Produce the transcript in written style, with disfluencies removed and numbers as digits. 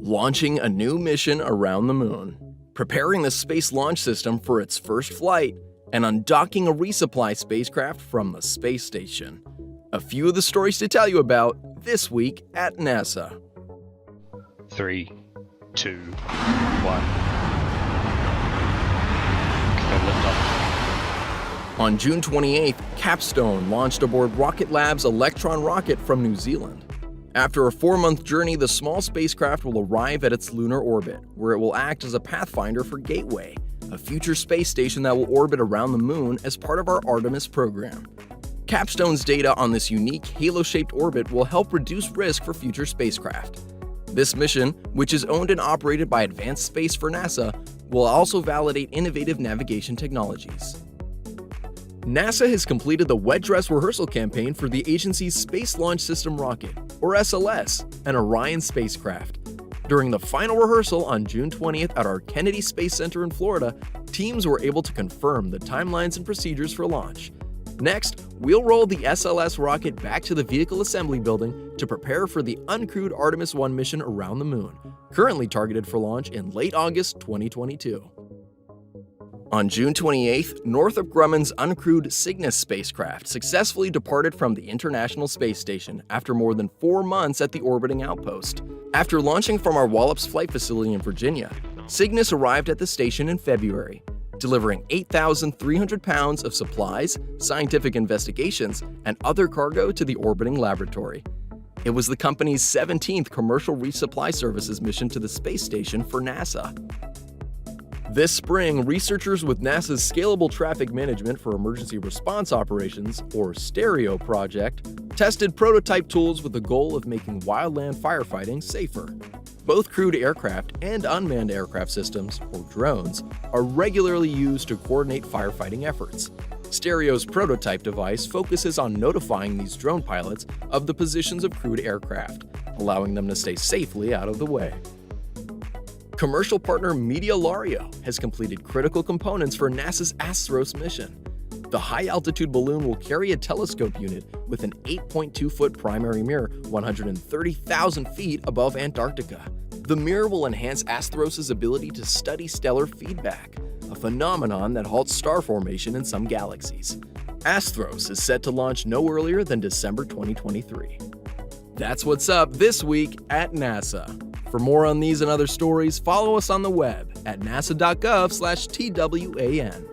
Launching a new mission around the moon, preparing the Space Launch System for its first flight, and undocking a resupply spacecraft from the space station. A few of the stories to tell you about this week at NASA. 3, 2, 1. Go lift off. On June 28th, Capstone launched aboard Rocket Lab's Electron rocket from New Zealand. After a 4-month journey, the small spacecraft will arrive at its lunar orbit, where it will act as a pathfinder for Gateway, a future space station that will orbit around the moon as part of our Artemis program. Capstone's data on this unique halo-shaped orbit will help reduce risk for future spacecraft. This mission, which is owned and operated by Advanced Space for NASA, will also validate innovative navigation technologies. NASA has completed the wet dress rehearsal campaign for the agency's Space Launch System rocket, or SLS, an Orion spacecraft. During the final rehearsal on June 20th at our Kennedy Space Center in Florida, teams were able to confirm the timelines and procedures for launch. Next, we'll roll the SLS rocket back to the Vehicle Assembly Building to prepare for the uncrewed Artemis 1 mission around the moon, currently targeted for launch in late August 2022. On June 28th, Northrop Grumman's uncrewed Cygnus spacecraft successfully departed from the International Space Station after more than 4 months at the orbiting outpost. After launching from our Wallops Flight Facility in Virginia, Cygnus arrived at the station in February, delivering 8,300 pounds of supplies, scientific investigations, and other cargo to the orbiting laboratory. It was the company's 17th commercial resupply services mission to the space station for NASA. This spring, researchers with NASA's Scalable Traffic Management for Emergency Response Operations, or STEREO project, tested prototype tools with the goal of making wildland firefighting safer. Both crewed aircraft and unmanned aircraft systems, or drones, are regularly used to coordinate firefighting efforts. STEREO's prototype device focuses on notifying these drone pilots of the positions of crewed aircraft, allowing them to stay safely out of the way. Commercial partner Media Lario has completed critical components for NASA's Astros mission. The high-altitude balloon will carry a telescope unit with an 8.2-foot primary mirror 130,000 feet above Antarctica. The mirror will enhance Astros' ability to study stellar feedback, a phenomenon that halts star formation in some galaxies. Astros is set to launch no earlier than December 2023. That's what's up this week at NASA. For more on these and other stories, follow us on the web at nasa.gov/TWAN.